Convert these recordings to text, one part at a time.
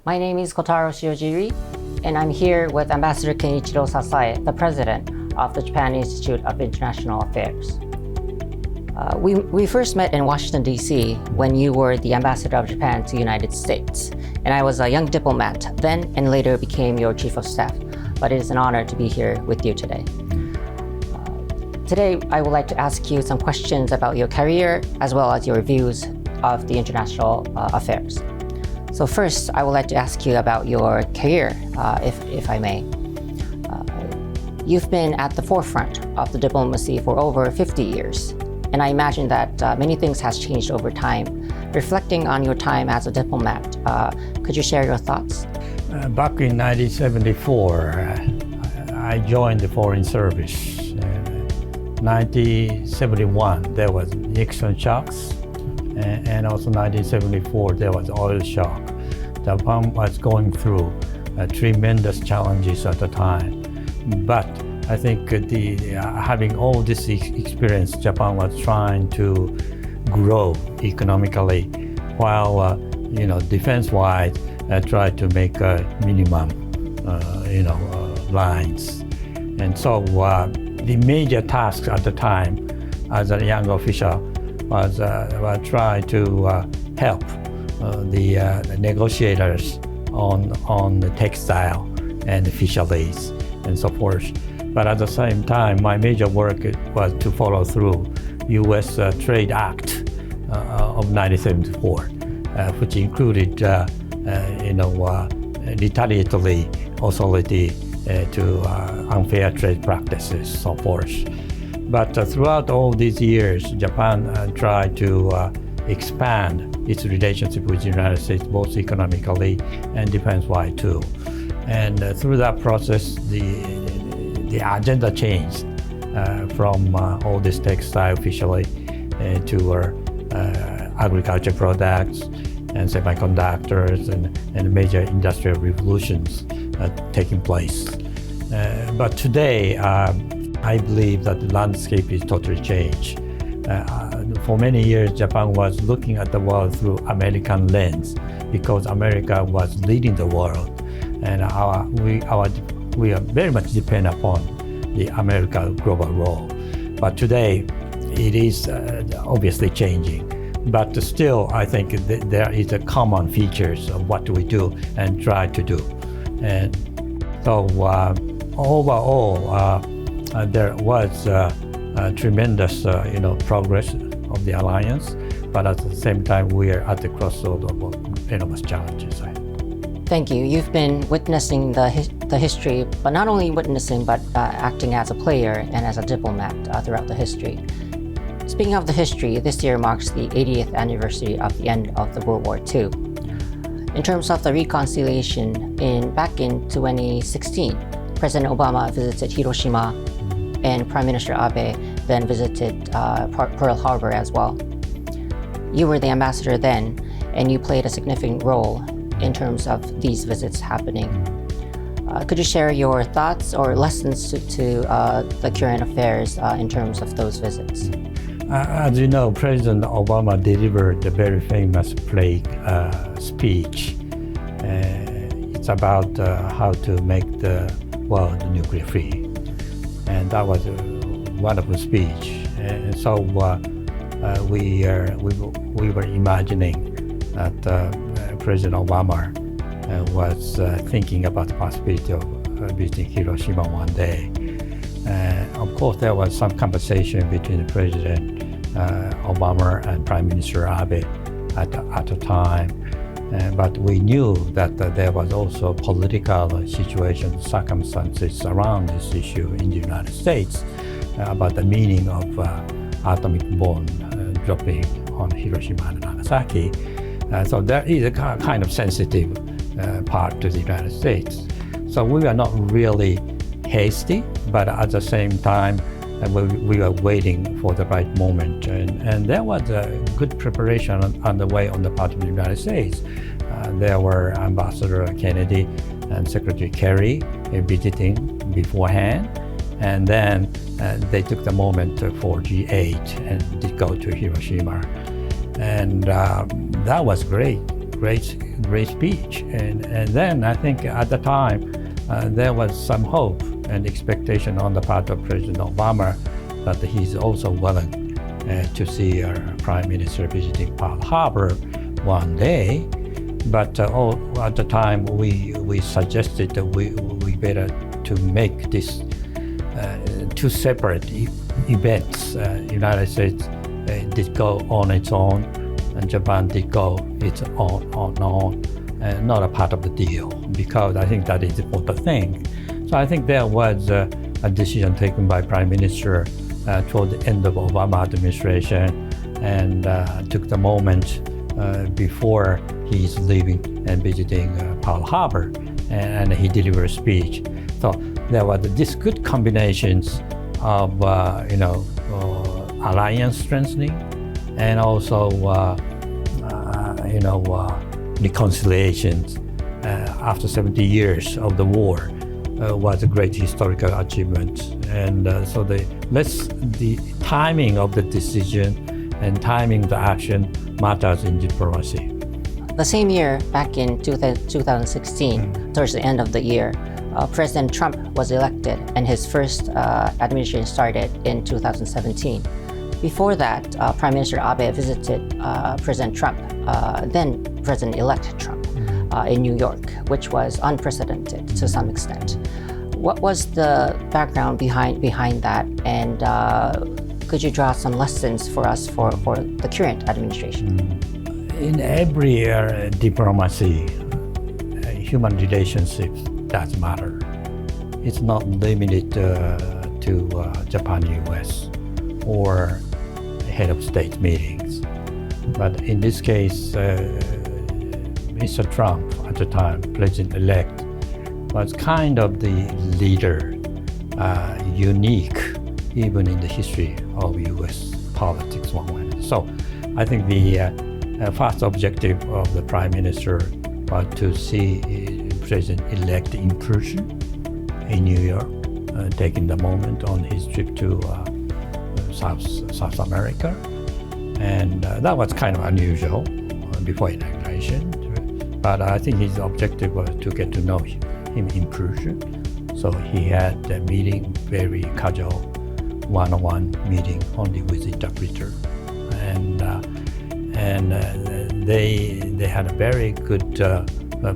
My name is Kotaro Shiojiri, and I'm here with Ambassador Kenichiro Sasae, the president of the Japan Institute of International Affairs. We first met in Washington, D.C. when you were the ambassador of Japan to the United States, and I was a young diplomat then and later became your chief of staff, but it is an honor to be here with you today. Today, I would like to ask you some questions about your career as well as your views of the international affairs. So first, I would like to ask you about your career, if I may. You've been at the forefront of the diplomacy for over 50 years, and I imagine that many things has changed over time. Reflecting on your time as a diplomat, could you share your thoughts? Back in 1974, I joined the Foreign Service. 1971, there was Nixon shocks, and also 1974, there was oil shock. Japan was going through tremendous challenges at the time. But I think having all this experience, Japan was trying to grow economically, while defense-wise, tried to make minimum, lines. And so the major task at the time, as a young official, was try to help the negotiators on the textile and fisheries and so forth. But at the same time, my major work was to follow through U.S. Trade Act of 1974, which included, retaliatory authority to unfair trade practices, so forth. But throughout all these years, Japan tried to expand its relationship with the United States, both economically and defense-wise too. And through that process, the agenda changed from all this textile fishery to agriculture products and semiconductors and major industrial revolutions taking place. But today, I believe that the landscape is totally changed. For many years, Japan was looking at the world through American lens because America was leading the world, and we are very much dependent upon the American global role. But today, it is obviously changing. But still, I think there is a common features of what we do and try to do. And so overall, there was tremendous progress of the alliance, but at the same time, we are at the crossroads of enormous challenges. Thank you. You've been witnessing the history, but not only witnessing, but acting as a player and as a diplomat throughout the history. Speaking of the history, this year marks the 80th anniversary of the end of the World War II. In terms of the reconciliation, back in 2016, President Obama visited Hiroshima, and Prime Minister Abe then visited Pearl Harbor as well. You were the ambassador then, and you played a significant role in terms of these visits happening. Could you share your thoughts or lessons to the current affairs in terms of those visits? As you know, President Obama delivered a very famous speech. It's about how to make the world nuclear free. And that was a wonderful speech. And so we were imagining that President Obama was thinking about the possibility of visiting Hiroshima one day. Of course, there was some conversation between President Obama and Prime Minister Abe at the time. But we knew that there was also political situation, circumstances around this issue in the United States about the meaning of atomic bomb dropping on Hiroshima and Nagasaki. So there is a kind of sensitive part to the United States. So we were not really hasty, but at the same time, we were waiting for the right moment. And there was a good preparation underway on the part of the United States. There were Ambassador Kennedy and Secretary Kerry visiting beforehand. And then they took the moment for G8 and did go to Hiroshima. And that was great. great speech. And then I think at the time, there was some hope and expectation on the part of President Obama that he's also willing to see our Prime Minister visiting Pearl Harbor one day. But at the time, we suggested that we better to make this two separate events. United States did go on its own, and Japan did go its own, not a part of the deal, because I think that is the important thing. So I think there was a decision taken by Prime Minister toward the end of Obama administration, and took the moment before he's leaving and visiting Pearl Harbor, and he delivered a speech. So there was this good combinations of alliance strengthening and also reconciliations after 70 years of the war was a great historical achievement. And so the timing of the decision and timing the action matters in diplomacy. The same year, back in 2016, towards the end of the year, President Trump was elected, and his first administration started in 2017. Before that, Prime Minister Abe visited President Trump, then President-elect Trump, in New York, which was unprecedented to some extent. What was the background behind that, and could you draw some lessons for us for the current administration? In every diplomacy, human relationships does matter. It's not limited to Japan-US or head of state meetings. But in this case, Mr. Trump at the time, President-elect, was kind of the leader, unique even in the history of US politics one way. So I think the first objective of the Prime Minister was to see President-elect in person in New York, taking the moment on his trip to South America. And that was kind of unusual before inauguration. But I think his objective was to get to know him in person. So he had a meeting, very casual, one-on-one meeting only with the interpreter. And they had a very good,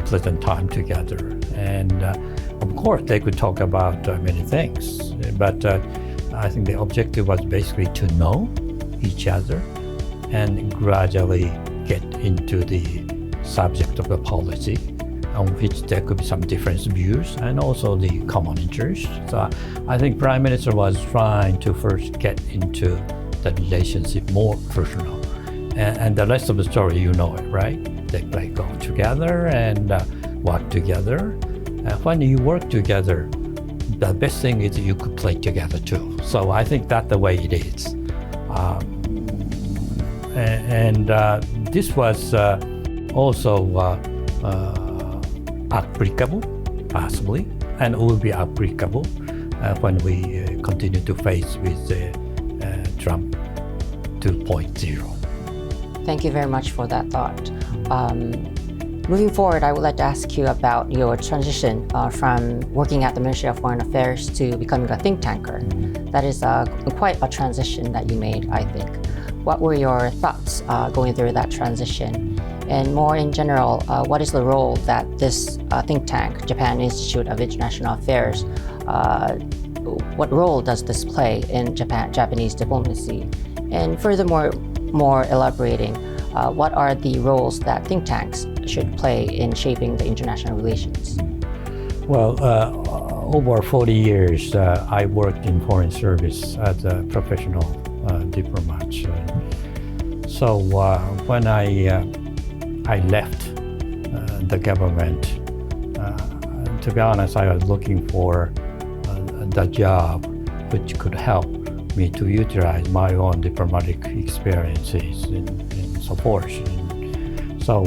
pleasant time together. And of course, they could talk about many things. But I think the objective was basically to know each other and gradually get into the subject of the policy on which there could be some different views and also the common interests. So I think Prime Minister was trying to first get into the relationship more personal. And the rest of the story, you know it, right? They play golf together and work together. When you work together, the best thing is you could play together too. So I think that's the way it is. This was also applicable, possibly, and will be applicable when we continue to face with Trump 2.0. Thank you very much for that thought. Moving forward, I would like to ask you about your transition from working at the Ministry of Foreign Affairs to becoming a think tanker. That is quite a transition that you made, I think. What were your thoughts going through that transition? And more in general, what is the role that this think tank, Japan Institute of International Affairs, what role does this play in Japanese diplomacy? And furthermore, more elaborating, what are the roles that think tanks should play in shaping the international relations? Well, over 40 years, I worked in foreign service as a professional diplomat. So when I left the government, to be honest, I was looking for the job which could help me to utilize my own diplomatic experiences and so forth. So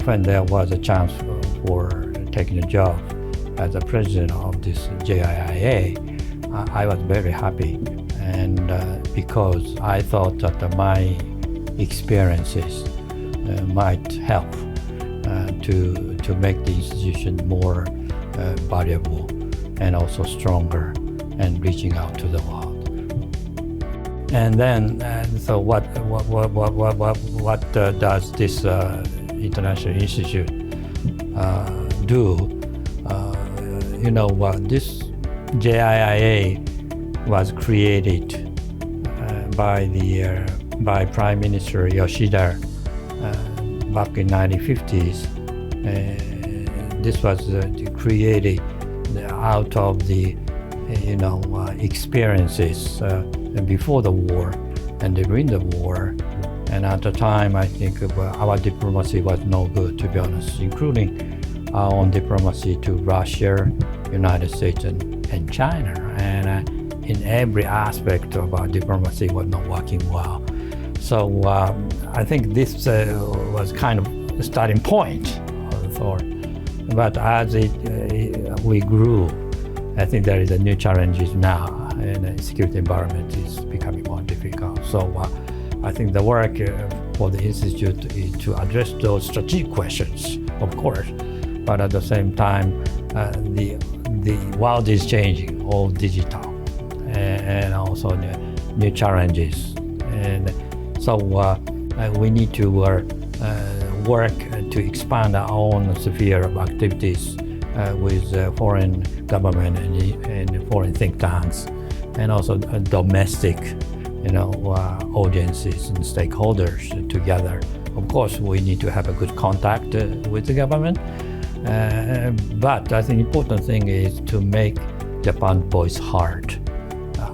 when there was a chance for taking a job as a president of this JIIA, I was very happy, and because I thought that my experiences might help to make the institution more valuable and also stronger and reaching out to the world. And then, so what does this international institute do? This JIIA was created by Prime Minister Yoshida back in 1950s. This was created out of the experiences before the war and during the war. And at the time, I think our diplomacy was no good, to be honest, including our own diplomacy to Russia, United States, and China. And in every aspect of our diplomacy was not working well. So I think this was kind of the starting point of the thought. But as we grew, I think there is a new challenges now, and the security environment is becoming more difficult. So I think the work for the Institute is to address those strategic questions, of course, but at the same time, the world is changing, all digital, and also new challenges. And so we need to work to expand our own sphere of activities with foreign government and foreign think tanks, and also domestic, audiences and stakeholders together. Of course, we need to have a good contact with the government, but I think the important thing is to make Japan's voice heard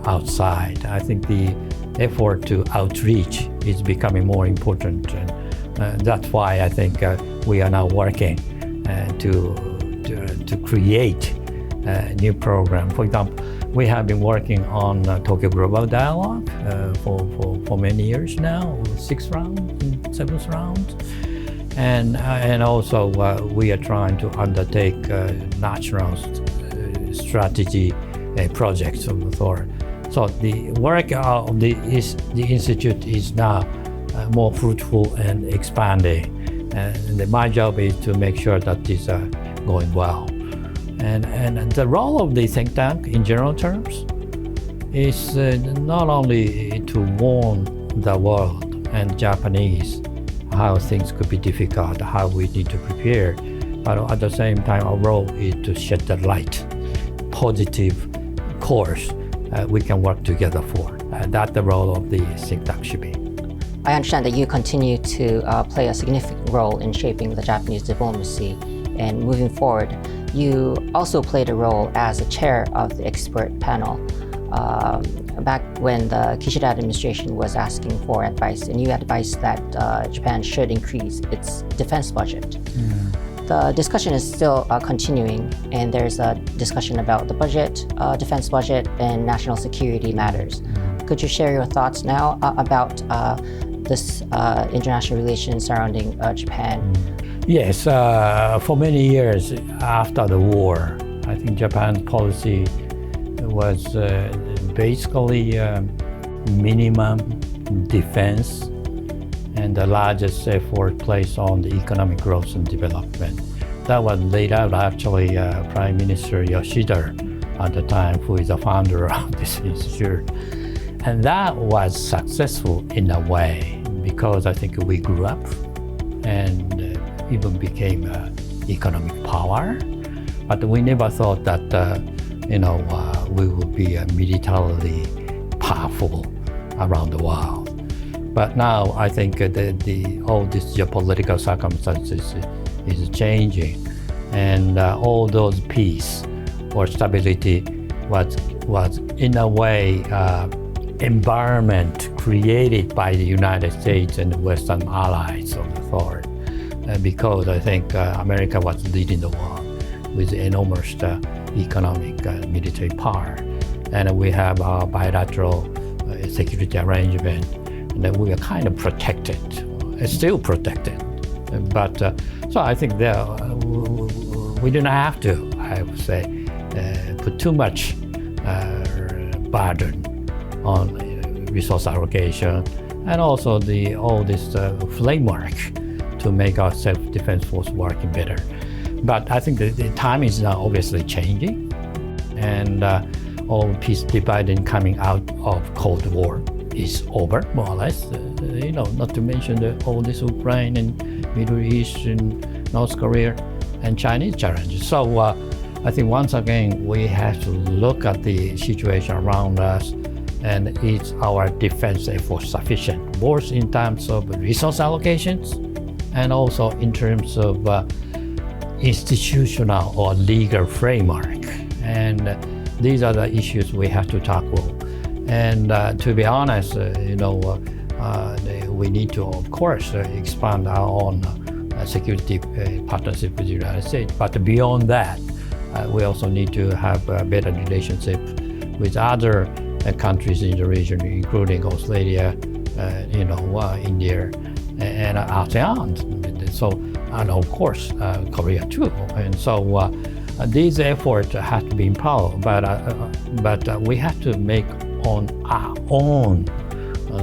outside. I think the effort to outreach is becoming more important, and that's why I think we are now working to create a new program. For example, we have been working on Tokyo Global Dialogue for many years now, 6th round, 7th round. And also we are trying to undertake national strategy projects of the Thor. So the work of the Institute is now more fruitful and expanding. And my job is to make sure that these are going well. And the role of the think tank in general terms is not only to warn the world and Japanese how things could be difficult, how we need to prepare, but at the same time our role is to shed the light, positive course we can work together for. That's the role of the think tank should be. I understand that you continue to play a significant role in shaping the Japanese diplomacy, and moving forward, you also played a role as a chair of the expert panel back when the Kishida administration was asking for advice, and you advised that Japan should increase its defense budget. The discussion is still continuing, and there's a discussion about the budget, defense budget, and national security matters. Could you share your thoughts now about this international relations surrounding Japan? Yes, for many years after the war, I think Japan's policy was basically minimum defense and the largest effort placed on the economic growth and development. That was laid out actually Prime Minister Yoshida at the time, who is the founder of this institute. And that was successful in a way because I think we grew up and even became economic power. But we never thought that we would be militarily powerful around the world. But now I think all these geopolitical circumstances is changing, and all those peace or stability was in a way environment created by the United States and the Western allies of the Third, because I think America was leading the world with enormous economic military power, and we have our bilateral security arrangement, and we are kind of protected, still protected. But so I think we do not have to, I would say, put too much burden on resource allocation, and also all this framework to make our self-defense force working better. But I think the time is now obviously changing, and all peace dividing coming out of Cold War is over, more or less. Not to mention all this Ukraine and Middle East and North Korea and Chinese challenges. So I think once again we have to look at the situation around us, and is our defense effort sufficient, both in terms of resource allocations and also in terms of institutional or legal framework. And these are the issues we have to tackle. And to be honest, we need to, of course, expand our own security partnership with the United States. But beyond that, we also need to have a better relationship with other countries in the region, including Australia, India, and ASEAN. So, and of course, Korea too. And so these efforts have to be in parallel, but we have to make on our own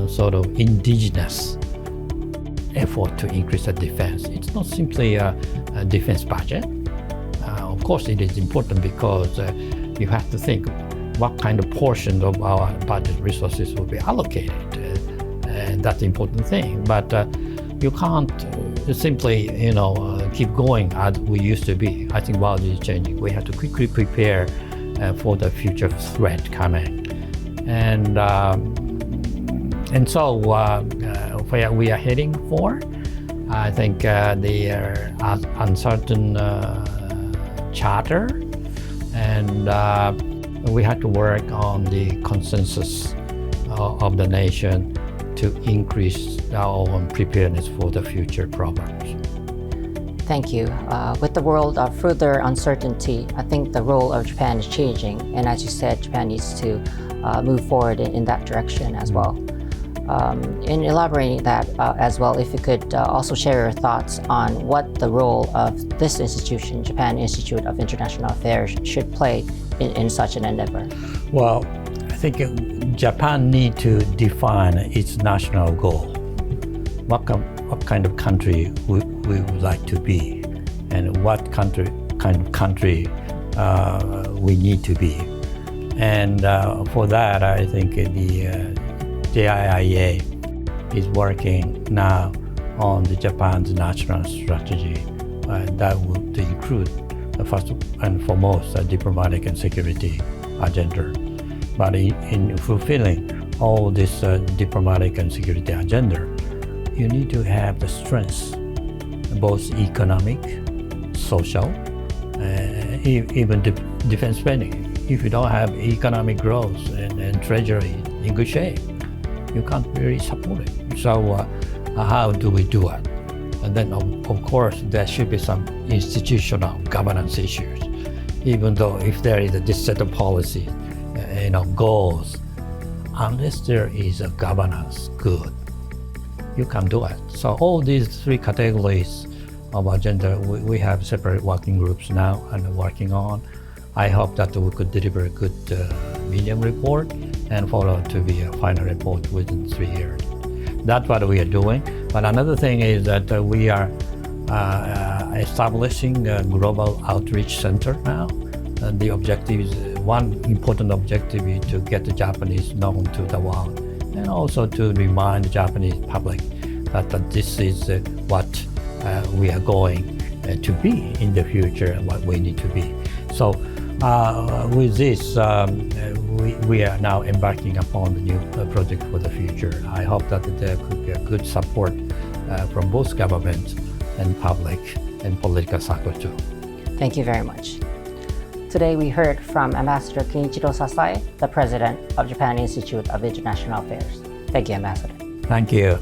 sort of indigenous effort to increase the defense. It's not simply a defense budget. Of course, it is important because you have to think what kind of portion of our budget resources will be allocated, and that's the important thing. But you can't simply, keep going as we used to be. I think world is changing. We have to quickly prepare for the future threat coming, and so where we are heading for, I think the uncertain charter, and we have to work on the consensus of the nation to increase our own preparedness for the future problems. Thank you. With the world of further uncertainty, I think the role of Japan is changing. And as you said, Japan needs to move forward in that direction as well. In elaborating that as well, if you could also share your thoughts on what the role of this institution, Japan Institute of International Affairs, should play in such an endeavor. Well, I think Japan needs to define its national goal. What kind of country we would like to be, and what kind of country we need to be. And for that, I think the JIIA is working now on the Japan's national strategy that would include first and foremost a diplomatic and security agenda. But in fulfilling all this diplomatic and security agenda, you need to have the strength, both economic, social, even defense spending. If you don't have economic growth and treasury in good shape, you can't really support it. So how do we do it? And then of course there should be some institutional governance issues. Even though if there is this set of policies, goals, unless there is a governance good, you can't do it. So all these three categories of agenda, we have separate working groups now and working on. I hope that we could deliver a good medium report and follow to be a final report within 3 years. That's what we are doing. But another thing is that we are establishing a global outreach center now. And the objective is, one important objective is to get the Japanese known to the world, and also to remind the Japanese public that this is what we are going to be in the future and what we need to be. So with this, we are now embarking upon the new project for the future. I hope that there could be a good support from both government and public and political circle too. Thank you very much. Today we heard from Ambassador Kenichiro Sasae, the President of Japan Institute of International Affairs. Thank you, Ambassador. Thank you.